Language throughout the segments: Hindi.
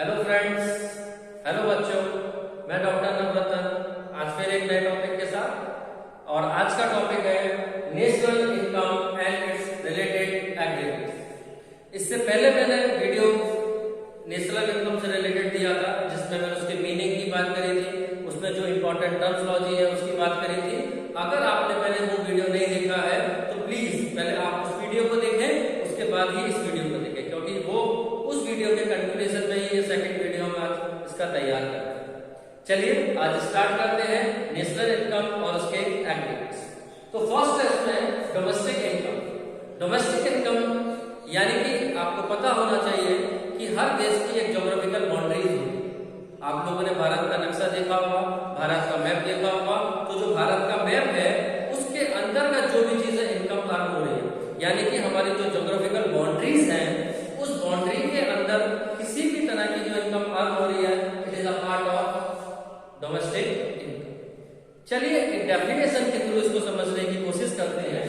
हेलो फ्रेंड्स, हेलो बच्चों, मैं डॉक्टर नवरत्न आज फिर एक नए टॉपिक के साथ। और आज का टॉपिक है national income and it's related activities. इससे पहले मैंने वीडियो नेशनल इनकम से रिलेटेड दिया था, जिसमें मैंने उसके मीनिंग की बात करी थी, उसमें जो इंपॉर्टेंट टर्म्सोलॉजी है उसकी बात करी थी। अगर आपने पहले वो वीडियो नहीं देखा है तो प्लीज पहले आप उस वीडियो को देखें, उसके बाद ही इस वीडियो को देखें, क्योंकि वो उस वीडियो के कंक्लूजन में ये सेकंड वीडियो में आज इसका तैयार कर रहे हैं। चलिए आज स्टार्ट करते हैं नेशनल इनकम और उसके एक्टिविटीज। तो फर्स्ट है इसमें डोमेस्टिक इनकम। डोमेस्टिक इनकम यानी कि आपको पता होना चाहिए कि हर देश की एक ज्योग्राफिकल बाउंड्रीज होती है। आप लोगों ने भारत का नक्शा देखा होगा, भारत का मैप देखा होगा, तो जो भारत का मैप है उसके अंतर्गत जो भी चीजें इनकम अर्न हो रही है, यानी कि हमारी जो ज्योग्राफिकल बाउंड्रीज हैं उस बाउंड्री के अंदर किसी भी तरह की जो इनकम अर्न हो रही है, it is a part of domestic income. चलिए एक डेफिनेशन के थ्रू इसको समझने की कोशिश करते हैं।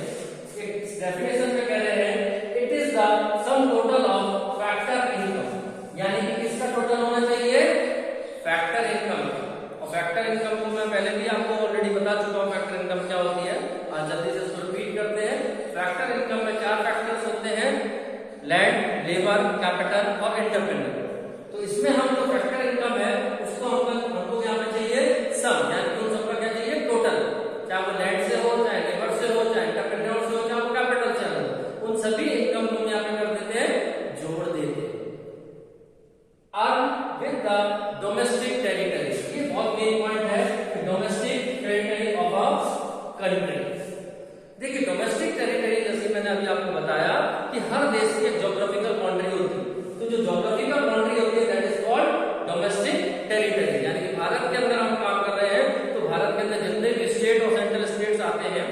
इस डेफिनेशन में कह रहे हैं it is the sum total of factor income, यानी कि किसका टोटल होना चाहिए, फैक्टर इनकम। और फैक्टर इनकम को मैं पहले भी आपको ऑलरेडी बता चुका हूं फैक्टर इनकम क्या होती है। आज जल्दी से इसको रिपीट करते हैं। फैक्टर इनकम में 4 फैक्टर्स होते हैं, लैंड, लेबर, कैपिटल और एंटरप्रेन्योर। तो इसमें हम जो फैक्टर इनकम है उसको हमको यहाँ पे चाहिए सम, यानी कि उन सबका क्या चाहिए, टोटल। चाहे वो लैंड से हो, चाहे लेबर से हो, चाहे एंटरप्रेन्योर से हो, चाहे वो कैपिटल से हो, उन सभी इनकम को हम यहाँ पे कर देते हैं, जोड़ देते हैं। Earn with the domestic territory, ये बहुत मेन पॉइंट है कि domestic territory of a country. देखिए डोमेस्टिक टेरिटरी जैसे मैंने अभी आपको बताया कि हर देश की एक ज्योग्राफिकल बाउंड्री होती है, तो जो ज्योग्राफिकल बाउंड्री होती है that is called domestic territory. यानी कि भारत के अंदर हम काम कर रहे हैं तो भारत के अंदर जितने भी स्टेट और सेंट्रल स्टेट्स आते हैं,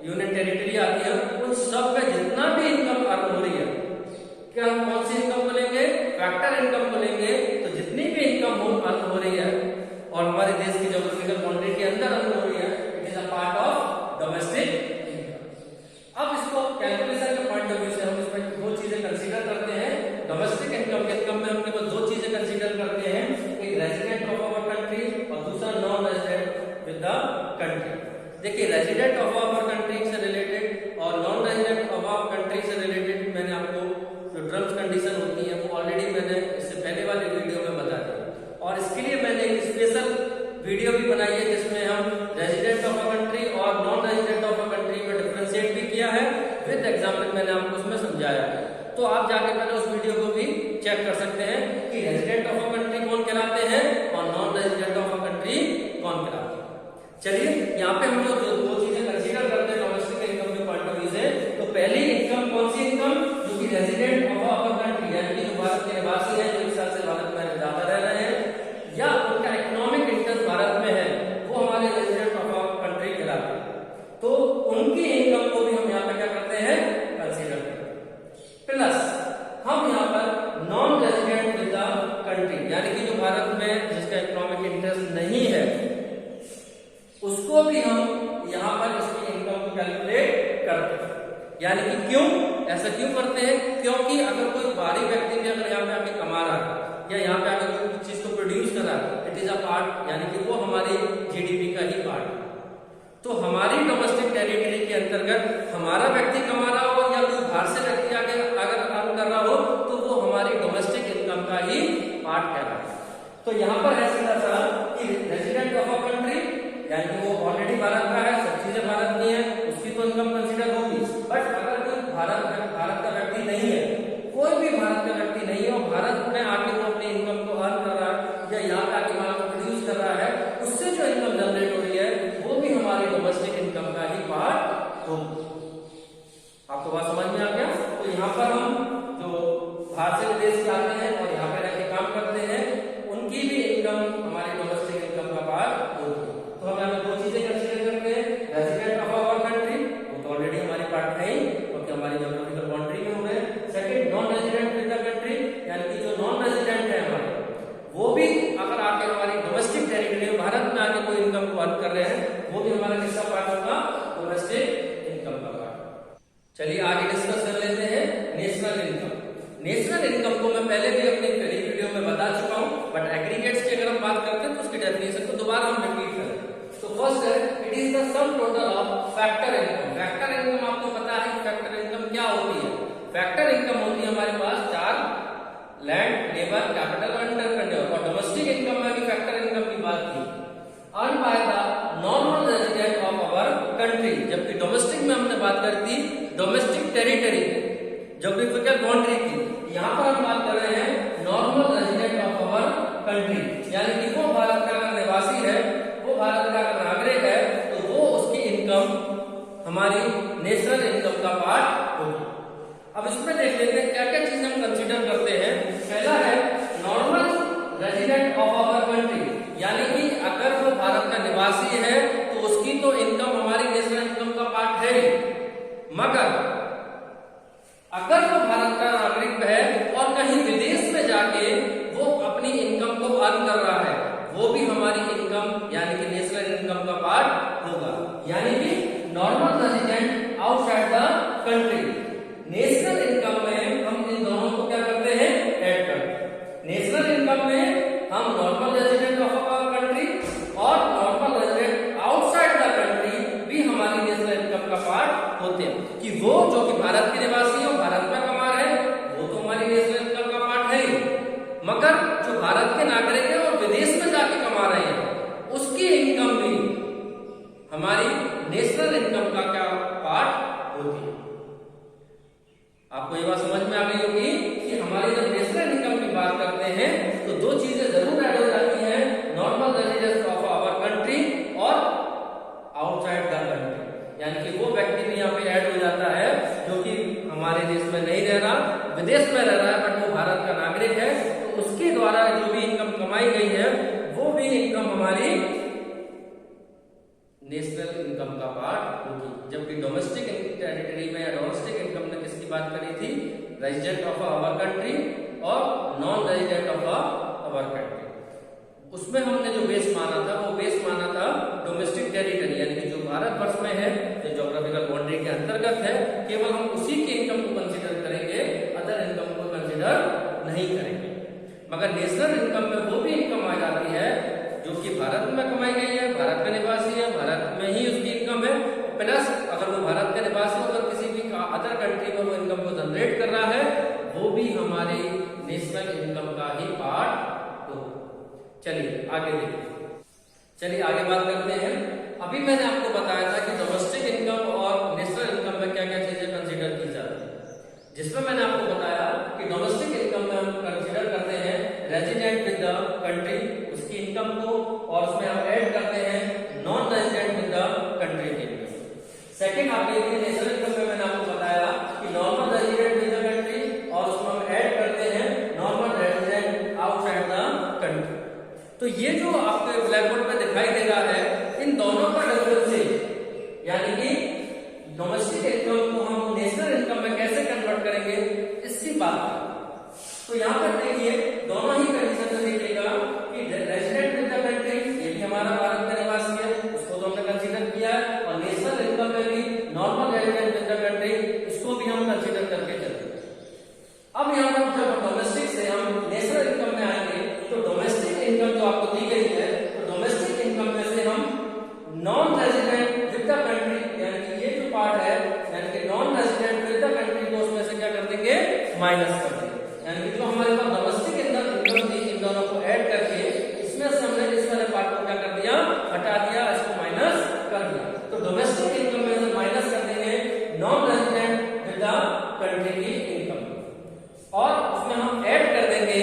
यूनियन टेरिटरी आती है, उन सब में जितना भी इनकम अर्न हो रही है, क्या हम कौन सी इनकम को लेंगे, फैक्टर इनकम को लेंगे। तो जितनी भी इनकम अर्न हो रही है और हमारे देश की ज्योग्राफिकल बाउंड्री के अंदर अर्न हो रही है, it is a part of domestic. अब इसको कैलकुलेशन के पॉइंट ऑफ व्यू से हम इसमें दो चीजें कंसीडर करते हैं। डोमेस्टिक इनकम में हम केवल दो चीजें कंसीडर करते हैं, एक रेजिडेंट ऑफ आवर कंट्री और दूसरा non resident with the country. देखिए रेजिडेंट ऑफ आवर कंट्री से रिलेटेड और non resident of our country से रिलेटेड मैंने आपको जो टर्म्स कंडीशन होती है वो ऑलरेडी मैंने इससे पहले वाले वीडियो में बता दिया, और इसके लिए मैंने एक स्पेशल वीडियो भी बनाई है जिसमें हम रेजिडेंट ऑफ अ कंट्री और non resident of a country में डिफरेंशिएट भी किया है, विद एग्जांपल मैंने आपको उसमें समझाया है। तो आप जाके पहले उस वीडियो को भी चेक कर सकते हैं कि रेजिडेंट ऑफ अ कंट्री कौन कहलाते हैं और non resident of a country कौन कहलाते हैं। चलिए यहाँ पे हम जो दो चीजें कंसीडर करते हैं डोमेस्टिक इनकम के पॉइंट ऑफ व्यू से, तो पहली इनकम कौन सी इनकम, जो कि रेजिडेंट ऑफ अवर कंट्री, यानी कि जो भारत के निवासी हैं, जो इस साल से भारत में ज्यादा रह रहे हैं या उनका इकोनॉमिक इंटरेस्ट भारत में है, वो हमारे रेजिडेंट ऑफ अवर कंट्री कहलाते हैं। तो उनकी इनकम को भी हम यहाँ पे क्या करते हैं, कंसीडर करते हैं। प्लस हम यहाँ पर non resident with the country, यानी कि जो भारत में जिसका इकोनॉमिक इंटरेस्ट नहीं है उसको भी हम यहाँ पर इसकी इनकम को कैलकुलेट करते हैं। यानी कि क्यों ऐसा क्यों करते हैं, क्योंकि अगर कोई बाहरी व्यक्ति भी अगर यहाँ पे आके कमा रहा है या यहाँ पे आकर कोई चीज को प्रोड्यूस कर रहा है, इट इज अ पार्ट, यानी कि वो हमारी जीडीपी का ही पार्ट है। तो हमारी डोमेस्टिक टेरिटरी के अंतर्गत हमारा व्यक्ति कमा रहा हो या कोई बाहर से व्यक्ति आके अगर अर्न कर रहा हो तो वो हमारी डोमेस्टिक इनकम का ही पार्ट कहलाता है। तो यहाँ पर है सीधा सा कि रेजिडेंट ऑफ अ कंट्री, यानी कि वो ऑलरेडी भारत का है, सब चीजें भारत की है, उसकी तो इनकम कंसीडर होगी। बट अगर कोई भारत का व्यक्ति नहीं है, कोई भी भारत का व्यक्ति नहीं है और भारत में आके वो अपनी इनकम को अर्न कर रहा है या यहाँ पे आके माल को प्रोड्यूस कर रहा है, उससे जो इनकम जनरेट हो रही है वो भी हमारी डोमेस्टिक इनकम का ही पार्ट होगी। आपको बात समझ में आ गया। तो यहाँ पर हम जो बाहर से विदेश से आते हैं और यहाँ पे रहकर काम करते हैं, उनकी भी इनकम हमारी डोमेस्टिक इनकम का पार्ट होगी। तो हम यहाँ दो चीजें कंसीडर करते हैं, रेजिडेंट ऑफ आवर कंट्री, वो तो ऑलरेडी हमारी पार्ट है ही क्योंकि हमारी ज्योग्राफिकल बाउंड्री में हो गए। Second non resident with the country, यानी कि जो नॉन रेजिडेंट है हमारे, वो भी अगर आके हमारी डोमेस्टिक टेरिटरी में भारत में आके कोई इनकम को अर्न कर रहे हैं, वो भी हमारा किसका पार्ट होगा, डोमेस्टिक इनकम का पार्ट। चलिए आगे डिस्कस कर लेते हैं नेशनल इनकम। नेशनल इनकम को मैं पहले भी अपनी पहली वीडियो वीडियो में बता चुका हूं, बट एग्रीगेट्स की अगर हम बात करते हैं तो उसकी डेफिनेशन को दोबारा हम रिपीट करें। तो फर्स्ट है, it is the sum total of factor income. Factor income आपको पता है कि फैक्टर इनकम क्या होती है। फैक्टर इनकम होती है हमारे पास 4, लैंड, लेबर, कैपिटल और एंटरप्रेन्योर। और डोमेस्टिक इनकम में भी फैक्टर इनकम की बात की, earn by the normal resident of our country. जबकि डोमेस्टिक में हमने बात कर दी डोमेस्टिक टेरिटरी, ज्योग्राफिकल बाउंड्री की। यहाँ पर हम बात कर रहे हैं normal resident of our country, यानी कि वो भारत का निवासी है, वो भारत का नागरिक है, तो वो उसकी इनकम हमारी नेशनल इनकम का पार्ट होगी। अब इसमें देख लेते हैं क्या क्या चीजें हम कंसीडर करते हैं। पहला है normal resident of our country, यानी कि अगर वो भारत का निवासी है तो उसकी तो इनकम हमारी नेशनल इनकम का पार्ट है ही, मगर अगर वो भारत का नागरिक है और कहीं विदेश में जाके वो अपनी इनकम को अर्न कर रहा है, वो भी हमारी इनकम यानी कि नेशनल इनकम का पार्ट होगा। यानी कि normal resident outside the country, national income में हम इन दोनों को क्या करते हैं, ऐड करते हैं। नेशनल इनकम में हम normal resident of our country और normal resident outside the country भी हमारी नेशनल इनकम का पार्ट होते हैं। कि वो जो कि भारत के निवासी हो, भारत में कमा रहे हैं, वो तो हमारी नेशनल इनकम का पार्ट है ही, मगर जो भारत के नागरिक है और विदेश में जाके कमा रहे हैं, उसकी इनकम भी हमारी नेशनल इनकम का क्या पार्ट होती है। आपको ये बात समझ में आ गई होगी कि हमारी जब नेशनल इनकम की बात करते हैं तो दो चीजें जरूर ऐड हो जाती हैं, normal residence of our country और आउटसाइड द कंट्री, यानी कि वो व्यक्ति भी यहाँ पे ऐड हो जाता है जो कि हमारे देश में नहीं रह रहा, विदेश में रह रहा है, बट वो भारत का नागरिक है, तो उसके द्वारा जो भी इनकम कमाई गई है वो भी इनकम हमारी नेशनल इनकम का पार्ट होगी। जबकि डोमेस्टिक टेरिटरी में या डोमेस्टिक इनकम ने किसकी बात करी थी, रेजिडेंट ऑफ आवर कंट्री और non resident of our country. उसमें हमने जो बेस माना था वो बेस माना था डोमेस्टिक टेरिटरी, यानी कि जो भारतवर्ष में है, जो ज्योग्राफिकल बाउंड्री के अंतर्गत है, केवल हम उसी की इनकम को कंसीडर करेंगे, अदर इनकम को कंसीडर नहीं करेंगे। मगर नेशनल इनकम में वो भी इनकम आ जाती है जो कि भारत में कमाई गई है, भारत का निवासी है, भारत में ही उसकी इनकम है, प्लस अगर वो भारत का निवासी हो अगर किसी भी अदर कंट्री में वो इनकम को जनरेट कर रहा है, वो भी हमारी नेशनल इनकम का ही पार्ट हो। चलिए आगे देखिए, चलिए आगे बात करते हैं। अभी मैंने आपको बताया था कि डोमेस्टिक इनकम और नेशनल इनकम में क्या क्या चीजें कंसीडर की जाती है, जिसमें मैंने आपको बताया कि डोमेस्टिक इनकम में हम कंसीडर करते हैं रेजिडेंट विद द कंट्री, उसकी इनकम को, और उसमें हम ऐड करते हैं non resident with the country की इनकम। सेकंड आप देखिए नेशनल इनकम में मैंने आपको बताया कि normal resident with the country और उसमें हम ऐड करते हैं normal resident outside the country. तो ये जो आपके ब्लैक बोर्ड पे दिखाई दे रहा है, इन दोनों का डिफरेंस, यानी कि डोमेस्टिक इनकम को हम नेशनल इनकम में कैसे कन्वर्ट करेंगे, इसकी बात। तो यहाँ पर देखिए दोनों ही कंडीशन में देखिएगा कि रेजिडेंट विद द कंट्री, ये भी हमारा भारत का निवासी है, उसको तो हमने कंसीडर किया है, और नेशनल इनकम में भी normal resident with the country, इसको भी हम कंसीडर करके चलते हैं। अब यहाँ पर जब डोमेस्टिक से हम नेशनल इनकम में आएंगे, तो डोमेस्टिक इनकम जो आपको दी गई है, तो डोमेस्टिक इनकम में से हम non resident with the country, यानी कि ये जो पार्ट है, यानी कि non resident with the country को उसमें से क्या कर देंगे, माइनस कर देंगे। यानी कि जो हमारे पास डोमेस्टिक इनकम थी, इन दोनों को ऐड करके इसमें से हमने इस वाले पार्ट को क्या कर दिया, हटा दिया, इसको माइनस कर दिया। तो डोमेस्टिक इनकम में से माइनस कर देंगे non resident with the country की इनकम, और उसमें हम ऐड कर देंगे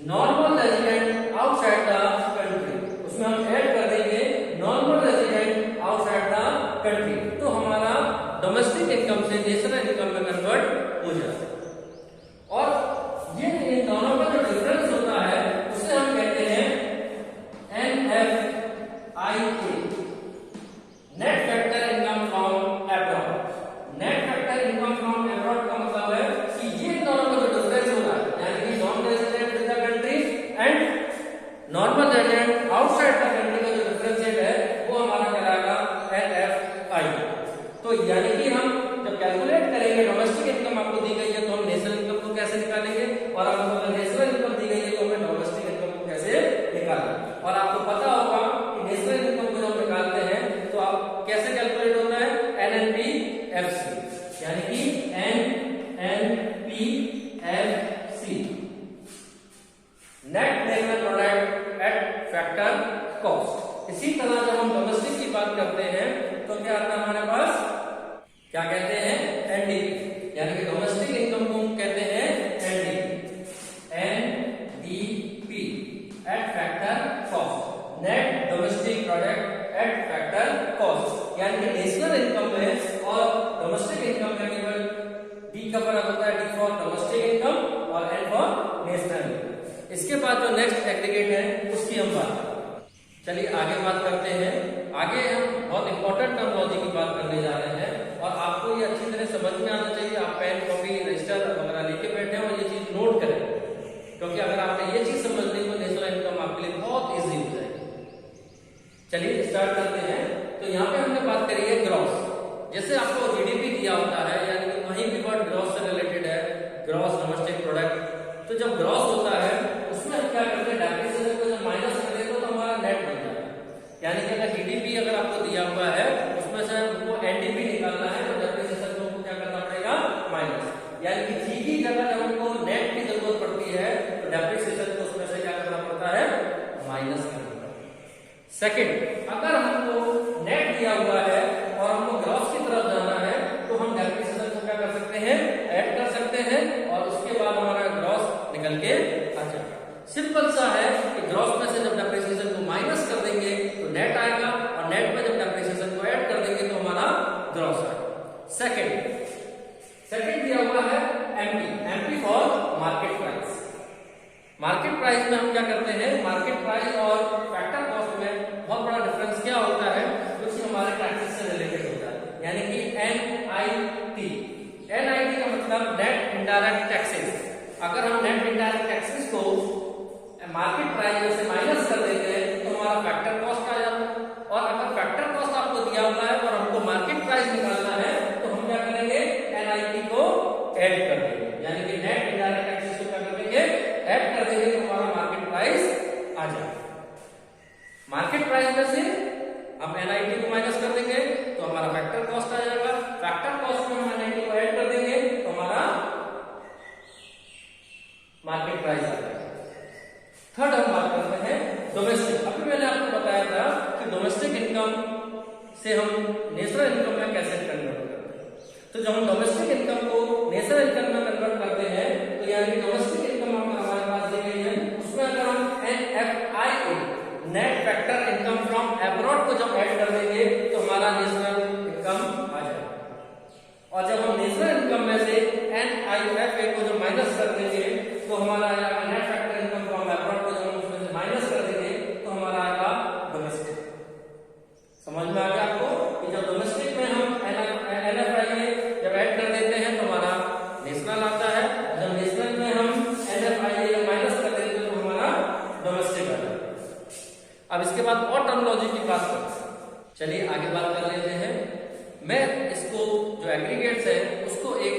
normal resident outside the country, उसमें हम ऐड कर देंगे normal resident outside the country. तो हमारा डोमेस्टिक इनकम से नेशनल इनकम में कन्वर्ट हो जाता है। और ये इन दोनों का जो डिफरेंस होता है उसे हम कहते हैं NFIA, net factor income from abroad. Net factor income from abroad का मतलब है कि ये दोनों का जो डिफरेंस हो रहा है, यानी कि non resident with the country and normal resident outside the country का जो डिफरेंशिएट है, वो हमारा कहलाएगा NFI। तो यानी कि हम जब कैलकुलेट करेंगे डोमेस्टिक इनकम आपको दी गई है, तो हम नेशनल इनकम को कैसे निकालेंगे, और हम नेशनल NNPFC, यानी कि NNPFC, net national product at factor cost. इसी तरह जब हम डोमेस्टिक की बात करते हैं तो क्या आता है हमारे पास, क्या कहते हैं, NDP, यानी कि डोमेस्टिक इनकम को हम कहते हैं NDP eight factor cost, net domestic product at factor cost, यानी कि नेशनल इनकम में और डोमेस्टिक इनकम में केवल D का फर्क होता है, D फॉर डोमेस्टिक इनकम और N फॉर नेशनल। इसके बाद जो नेक्स्ट एग्रीगेट है उसकी हम बात करते हैं। चलिए आगे बात करते हैं। आगे हम बहुत इंपॉर्टेंट टर्मिनोलॉजी की बात करने जा रहे हैं और आपको ये अच्छी तरह समझ में आना चाहिए। आप पेन कॉपी रजिस्टर वगैरह लेके बैठे और ये चीज नोट करें, क्योंकि अगर आपने ये चीज समझ ली तो नेशनल इनकम आपके लिए बहुत इजी हो जाएगी। चलिए स्टार्ट करते हैं। तो यहाँ पे हमने बात करी है ग्रॉस। जैसे आपको जीडीपी दिया होता है, यानी कि वहीं भी वर्ड ग्रॉस से रिलेटेड है, ग्रॉस डोमेस्टिक प्रोडक्ट। तो जब ग्रॉस होता है उसमें हम क्या करते हैं, डेप्रिसिएशन को जब माइनस कर देते तो हमारा नेट बन जाता है। यानी कि अगर जीडीपी अगर आपको दिया हुआ है उसमें से हमको एनडीपी निकालना है तो डेप्रिसिएशन को हमको क्या करना पड़ेगा, माइनस। यानी कि जी की जगह जब हमको नेट की जरूरत पड़ती है तो डेप्रिसिएशन को उसमें से क्या करना पड़ता है, माइनस करना पड़ता है। सेकंड, अगर हमको नेट दिया हुआ है और हमको ग्रॉस की तरफ जाना है तो हम डेप्रिसिएशन को क्या कर सकते हैं, ऐड कर सकते हैं और उसके बाद हमारा ग्रॉस निकल के आ जाएगा। सिंपल सा है कि ग्रॉस में से जब डेप्रिसिएशन को माइनस कर देंगे तो नेट आएगा और नेट में जब डेप्रिसिएशन को ऐड कर देंगे तो हमारा ग्रॉस आएगा। सेकंड दिया हुआ है MP for market price. Market price में हम क्या करते हैं, मार्केट प्राइस और फैक्टर कॉस्ट में बहुत बड़ा डिफरेंस क्या होता है, जो कि हमारे टैक्सेस से रिलेटेड होता है। यानी कि NIT का मतलब नेट इनडायरेक्ट टैक्सेस। अगर हम नेट इनडायरेक्ट टैक्सेस को मार्केट प्राइस में से माइनस कर देते हैं तो हमारा फैक्टर कॉस्ट आ जाता है। और अगर फैक्टर कॉस्ट आपको दिया हुआ है और हमको मार्केट प्राइस निकालना है तो हम क्या करेंगे, NIT को ऐड कर देंगे, यानी कि नेट इनडायरेक्ट टैक्सेस को क्या कर देंगे, ऐड कर देंगे तो हमारा मार्केट प्राइस आ जाएगा। मार्केट प्राइस में से हम NIT को माइनस कर देंगे तो हमारा फैक्टर कॉस्ट आ जाएगा। फैक्टर कॉस्ट में हम NIT को ऐड कर देंगे तो हमारा मार्केट प्राइस आ जाएगा। थर्ड हम बात करते हैं डोमेस्टिक। अभी मैंने आपको बताया था कि डोमेस्टिक इनकम से हम नेशनल इनकम में कैसे कन्वर्ट करते हैं। तो जब हम डोमेस्टिक इनकम को नेशनल इनकम में कन्वर्ट करते हैं तो यानी डोमेस्टिक इनकम हमारे पास दी गई है, उसमें अगर हम NFIA net factor income from abroad को जब ऐड कर देंगे तो हमारा नेशनल इनकम आ जाएगा। और जब हम नेशनल इनकम में से NIFA को जब माइनस कर देंगे तो हमारा आएगा net factor income from abroad को जब हम उसमें से माइनस कर देंगे तो हमारा आएगा डोमेस्टिक। समझ में आ गया आपको कि जब डोमेस्टिक में हम NFIA जब ऐड कर देते हैं तो हमारा नेशनल आता है, जब नेशनल में हम NFIA माइनस कर देते हैं तो हमारा डोमेस्टिक आता है। अब इसके बाद और टर्मिनोलॉजी की बात करते हैं। चलिए आगे बात कर लेते हैं। मैं इसको जो एग्रीगेट्स है उसको एक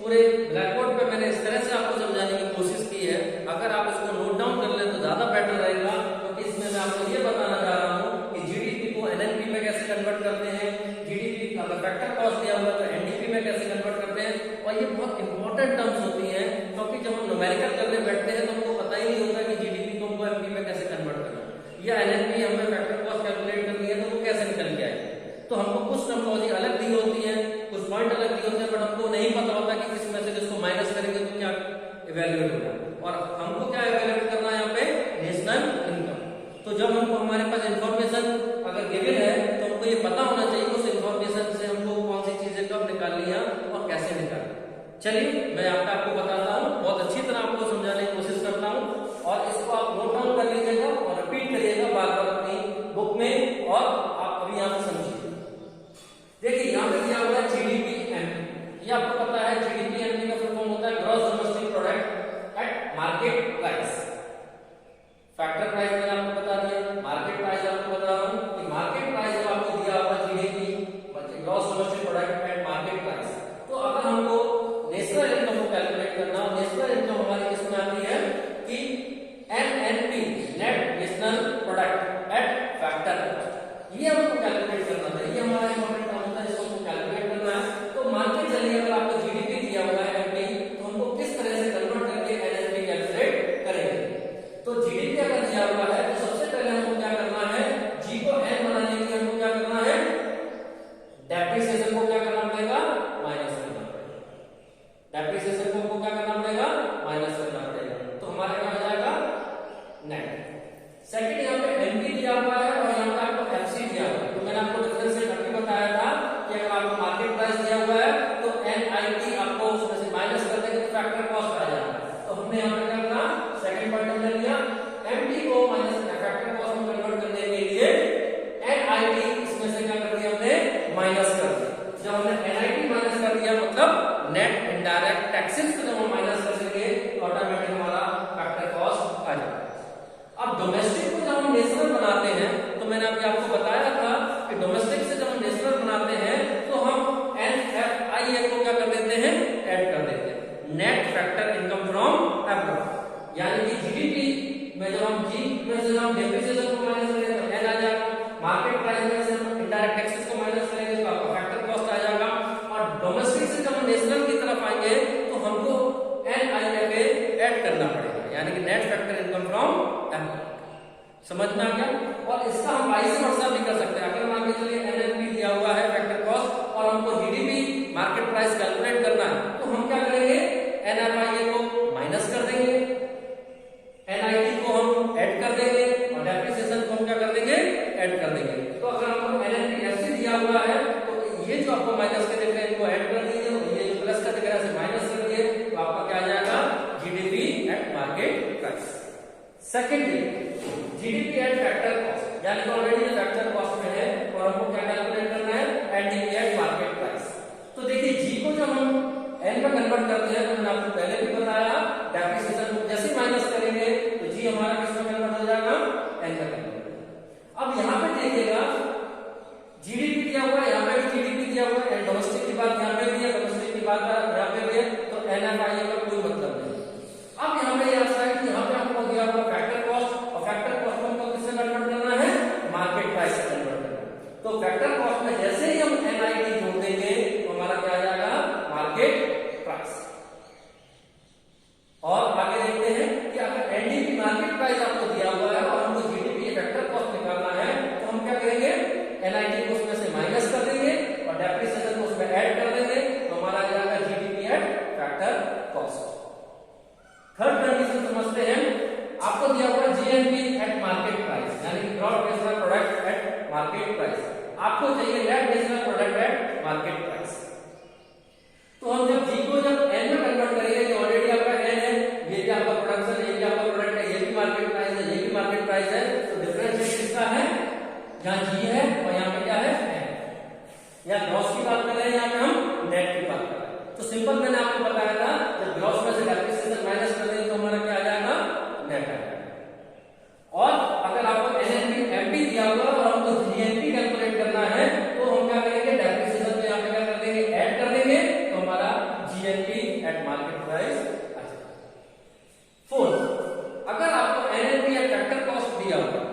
पूरे ब्लैक बोर्ड पे मैंने इस तरह से आपको समझाने की कोशिश की है। अगर आप इसको नोट डाउन कर ले तो ज्यादा बेटर रहेगा, क्योंकि इसमें मैं आपको ये बताना चाह रहा हूँ कि जीडीपी को NNP में कैसे कन्वर्ट करते हैं, जीडीपी अगर फैक्टर कॉस्ट दिया हुआ तो NDP में कैसे कन्वर्ट करते हैं। और ये बहुत इंपॉर्टेंट टर्म्स होती हैं, क्योंकि जब हम न्यूमेरिकल करने बैठते हैं तो हमको पता ही नहीं होता कि जीडीपी को हमको MP में कैसे कन्वर्ट करना है, या NNP हमें फैक्टर कॉस्ट कैलकुलेट करनी है तो वो कैसे निकल के आएगी। तो हमको कुछ टर्मिनोलॉजी अलग दी होती है, कुछ पॉइंट अलग दिए होते हैं, बट हमको नहीं पता होता कि किस में से किसको माइनस करेंगे तो क्या इवैल्यूएट होगा। और हमको क्या इवैल्यूएट करना है यहाँ पे, नेशनल इनकम। तो जब हमको हमारे पास इंफॉर्मेशन अगर गिवन है तो हमको ये पता होना चाहिए उस इंफॉर्मेशन से हमको कौन सी चीजें कब निकालनी है और कैसे निकालनी। चलिए मैं आपको बताता हूँ, बहुत अच्छी तरह आपको समझाने की कोशिश करता हूँ और इसको आप नोट डाउन कर लीजिएगा और रिपीट करिएगा बार बार अपनी बुक में, और आप अभी यहाँ से समझिए। देखिए यहाँ पे दिया हुआ है जीडीपी एमपी। ये आपको पता है जीडीपी एमपी का फुल फॉर्म होता है gross domestic product at market price. Factor price मैंने आपको बता दिया, मार्केट प्राइस आपको बता रहा हूँ कि मार्केट प्राइस जब आपको दिया हुआ GDP gross domestic product at market price. तो अगर हमको नेशनल इनकम को कैलकुलेट करना हो, नेशनल इनकम हमारी किसमें आती है कि NNP net national product at factor cost. ये हमको कैलकुलेट करना है, ये हमारा इंपॉर्टेंट टर्म होता है जिसको हमको कैलकुलेट करना है। तो डेप्रिसिएशन को क्या करना पड़ेगा, माइनस करना पड़ेगा। डेप्रिसिएशन को हमको क्या करना पड़ेगा, माइनस करना पड़ेगा। तो हमारा क्या हो जाएगा, नेट। सेकंड यहाँ पे एनपी दिया हुआ है और यहाँ पे आपको एफसी दिया हुआ है। तो मैंने आपको डिफरेंशिएट करके बताया था कि अगर आपको मार्केट प्राइस दिया हुआ है तो एनआईटी आपको उसमें से माइनस कर देंगे तो फैक्टर कॉस्ट आ जाएगा। तो हमने यहाँ पे क्या करना, सेकंड पॉइंट हमने लिया, एमटी को माइनस फैक्टर कॉस्ट में कन्वर्ट करने के लिए एनआईटी इसमें से क्या कर दिया हमने, माइनस कर दिया। जब हमने एनआईटी माइनस कर दिया मतलब नेट इनडायरेक्ट टैक्सेस को जब हम माइनस कर देंगे तो ऑटोमेटिक हमारा फैक्टर कॉस्ट आ जाएगा। अब डोमेस्टिक को जब हम नेशनल बनाते हैं तो मैंने अभी आपको बताया था कि डोमेस्टिक से जब हम नेशनल बनाते हैं तो हम एनएफआईए को क्या कर देते हैं, ऐड कर देते हैं, net factor income from abroad. यानी कि जीडीपी में जब हम जी में से हम डेप्रिसिएशन को माइनस करेंगे तो एन आ जाएगा, मार्केट प्राइस में से हम इनडायरेक्ट टैक्सेस को माइनस करेंगे तो आपका फैक्टर कॉस्ट आ जाएगा। और डोमेस्टिक से जब हम नेशनल की तरफ आएंगे तो हमको एनआईए ऐड करना पड़ेगा, यानी कि net factor income from abroad. समझ में आ गया। और इसका हम वाइस वर्सा भी कर सकते हैं। अगर मान के चलिए एनएफपी दिया हुआ है फैक्टर कॉस्ट और हमको जीडीपी मार्केट प्राइस कैलकुलेट करना है तो हम क्या करेंगे, एनएफआईए को माइनस कर देंगे, एनआईटी को हम ऐड कर देंगे और डेप्रिसिएशन को हम क्या कर देंगे, ऐड कर देंगे। तो अगर हमको एनएफपी एफसी दिया हुआ है तो ये जो आपको माइनस के दिख रहे हैं इनको ऐड कर दीजिए और ये जो प्लस का दिख रहा है इसे माइनस कर दिए तो आपका क्या आ जाएगा, GDP at market price. Secondly GDP at factor cost, यानी कि ऑलरेडी ये फैक्टर कॉस्ट में है और हमको क्या कैलकुलेट करना है, एनडीपी एट मार्केट प्राइस। तो देखिए जी को जब हम एन में कन्वर्ट करते हैं तो मैंने आपको पहले भी बताया डेप्रिसिएशन को जैसे माइनस करेंगे तो जी हमारा किसमें कन्वर्ट हो जाएगा, एन में कन्वर्ट। अब यहाँ पे देखिएगा जीडीपी दिया हुआ है, यहाँ पे भी जीडीपी दिया हुआ है, डोमेस्टिक की बात यहाँ पे भी है, डोमेस्टिक की बात यहाँ पे भी है, तो एनएफआईए का कोई मतलब नहीं। अब यहाँ पे यहाँ पे आपको दिया हुआ फैक्टर कॉस्ट और फैक्टर कॉस्ट को हमको किससे कन्वर्ट करना है, मार्केट प्राइस से कन्वर्ट करना है। तो फैक्टर कॉस्ट में जैसे ही हम एनआईटी जोड़ देंगे तो हमारा क्या आ जाएगा, मार्केट प्राइस। और आगे देखते हैं कि अगर एनडीपी मार्केट प्राइस आपको दिया हुआ है और हमको जीडीपी फैक्टर कॉस्ट निकालना है तो हम क्या करेंगे, एनआईटी को उसमें से माइनस कर देंगे और डेप्रिसिएशन को उसमें ऐड कर देंगे तो हमारा आ जाएगा GDP at factor cost. Third condition समझते हैं, आपको दिया हुआ जीएनपी एट मार्केट प्राइस, यानी कि gross national product at market price, आपको चाहिए net national product at market price. तो हम जब जी को जब एन में कन्वर्ट करेंगे कि ऑलरेडी आपका एन है, ये भी आपका प्रोडक्शन है, ये भी आपका प्रोडक्ट है, ये भी मार्केट प्राइस है, ये भी मार्केट प्राइस है, तो डिफरेंस किसका है, यहाँ जी है और यहाँ पे क्या है, एन। या ग्रॉस की बात कर रहे हैं, यहाँ पे हम नेट की बात कर रहे हैं। तो सिंपल मैंने आपको बताया था जब ग्रॉस में से डेप्रिसिएशन माइनस कर देंगे तो हमारा क्या आ जाएगा, नेट आ जाएगा। और अगर आपको एनएनपी एमपी दिया हुआ और हमको जीएनपी कैलकुलेट करना है तो हम क्या करेंगे, डेप्रिसिएशन में यहाँ पे क्या कर देंगे, ऐड कर देंगे तो हमारा जीएनपी एट मार्केट प्राइस आ जाएगा। फोर्थ, अगर आपको एनएनपी एट फैक्टर कॉस्ट दिया हुआ,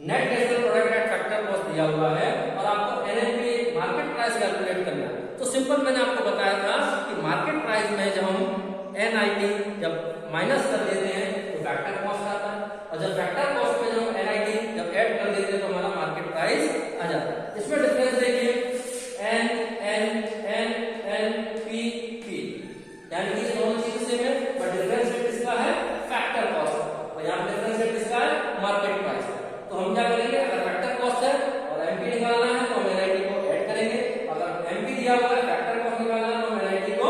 net national product at factor cost दिया हुआ है और आपको एनएनपी मार्केट प्राइस कैलकुलेट करना है तो सिंपल मैंने आपको बताया था कि मार्केट प्राइस में जब हम एनआईटी जब माइनस कर देते हैं तो फैक्टर कॉस्ट आता है और जब फैक्टर कॉस्ट में जब एनआईटी जब ऐड कर देते हैं तो हमारा मार्केट प्राइस आ जाता है। इसमें डिफरेंस देखिए, N N N N P P, यानी कि दोनों चीज सेम है बट डिफरेंस किसका है, फैक्टर कॉस्ट, और यहाँ डिफरेंस किसका है, मार्केट प्राइस। तो हम क्या करेंगे, अगर फैक्टर कॉस्ट है और एमपी निकालना है तो हम एनआईटी को ऐड करेंगे, अगर एमपी दिया हुआ है फैक्टर कॉस्ट निकालना है तो हम एनआईटी को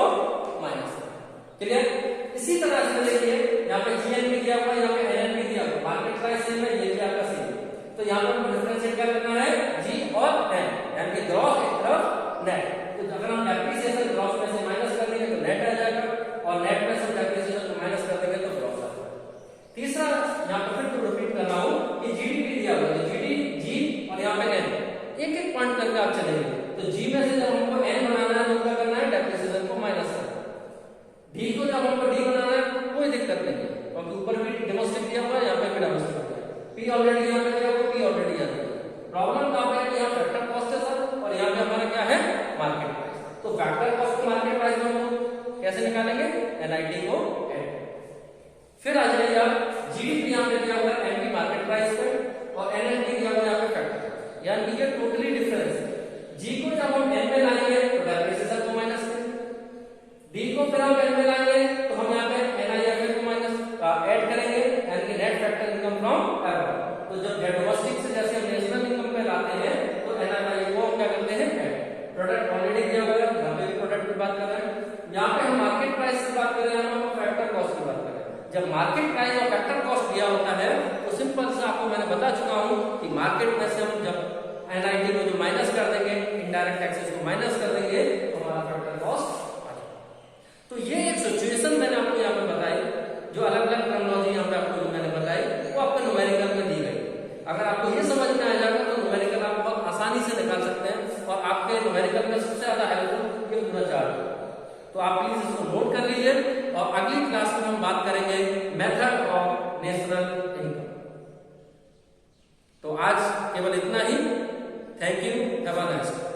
माइनस करेंगे। क्लियर। इसी तरह से देखिए यहाँ पे जीएनपी दिया हुआ है, यहाँ पे एनएनपी दिया हुआ, मार्केट प्राइस सेम है, ये भी आपका सेम है, तो यहाँ पर हमको डिफरेंशिएट क्या करना है, जी और एन, यानी कि ग्रॉस एक तरफ नेट। तो अगर हम डेप्रिसिएशन ग्रॉस में से माइनस कर देंगे तो नेट आ जाएगा और नेट में से डेप्रिसिएशन को माइनस कर देंगे तो ग्रॉस आ जाएगा। तीसरा, यहाँ पर फिर तो रिपीट कर रहा हूँ कि जीडीपी दिया हुआ है, जीडी जी और यहाँ पे एन, एक एक पॉइंट करके आप चलेंगे। तो जी में से जब हमको एन बनाना है तो क्या करना है, डेप्रिसिएशन को माइनस करना है। डी को जब हमको डी बनाना है कोई दिक्कत नहीं है क्योंकि ऊपर भी डेमोस्ट्रेट दिया हुआ है, यहाँ पे भी डेमोस्ट्रेट दिया है, पी ऑलरेडी यहाँ पे दिया हुआ, पी ऑलरेडी यहाँ पे। प्रॉब्लम कहाँ पे है कि यहाँ फैक्टर कॉस्ट है सर और यहाँ पे हमारा क्या है, मार्केट प्राइस। तो फैक्टर कॉस्ट को मार्केट प्राइस में हम कैसे निकालेंगे, एनआईटी को ऐड। फिर आ जाइए आप, जीडीपी यहाँ पे दिया हुआ है एमपी मार्केट प्राइस पे और एनएनपी दिया हुआ है यहाँ पे फैक्टर, यानी ये टोटली डिफरेंस है। जी को जब हम एन में लाएंगे तो डेप्रिसिएशन को माइनस करेंगे, डी को फिर हम एन में लाएंगे तो हम यहाँ पे एनआईएफए को माइनस ऐड करेंगे, यानी कि net factor income from average. तो जब डोमेस्टिक से जैसे हम नेशनल इनकम पे लाते हैं तो एनआईएफए को हम क्या करते हैं ऐड। प्रोडक्ट ऑलरेडी दिया हुआ है, यहाँ पे भी प्रोडक्ट की बात कर रहे हैं, यहाँ पे हम मार्केट प्राइस की बात कर रहे हैं, हम फैक्टर कॉस्ट की बात कर रहे हैं। जब मार्केट प्राइस और फैक्टर कॉस्ट दिया होता है तो सिंपल से आपको मैंने बता चुका हूँ कि मार्केट में से हम जब एनआईटी को जो माइनस कर देंगे, इनडायरेक्ट टैक्सेस को माइनस कर देंगे तो हमारा फैक्टर कॉस्ट आ जाएगा। तो ये एक सिचुएशन मैंने आपको यहाँ पे बताई, जो अलग अलग टर्मिनोलॉजी यहाँ पे आपको जो मैंने बताई वो आपको न्यूमेरिकल में दी गई। अगर आपको ये समझ में आ जाएगा तो न्यूमेरिकल आप बहुत आसानी से निकाल सकते हैं, और आपके न्यूमेरिकल में सबसे ज्यादा हेल्पफुल ये पूरा चार्ट है। तो आप प्लीज इसको नोट कर लीजिए, और अगली क्लास में हम बात करेंगे मेथड ऑफ नेशनल इनकम। तो आज केवल इतना ही। Thank you, have a nice day.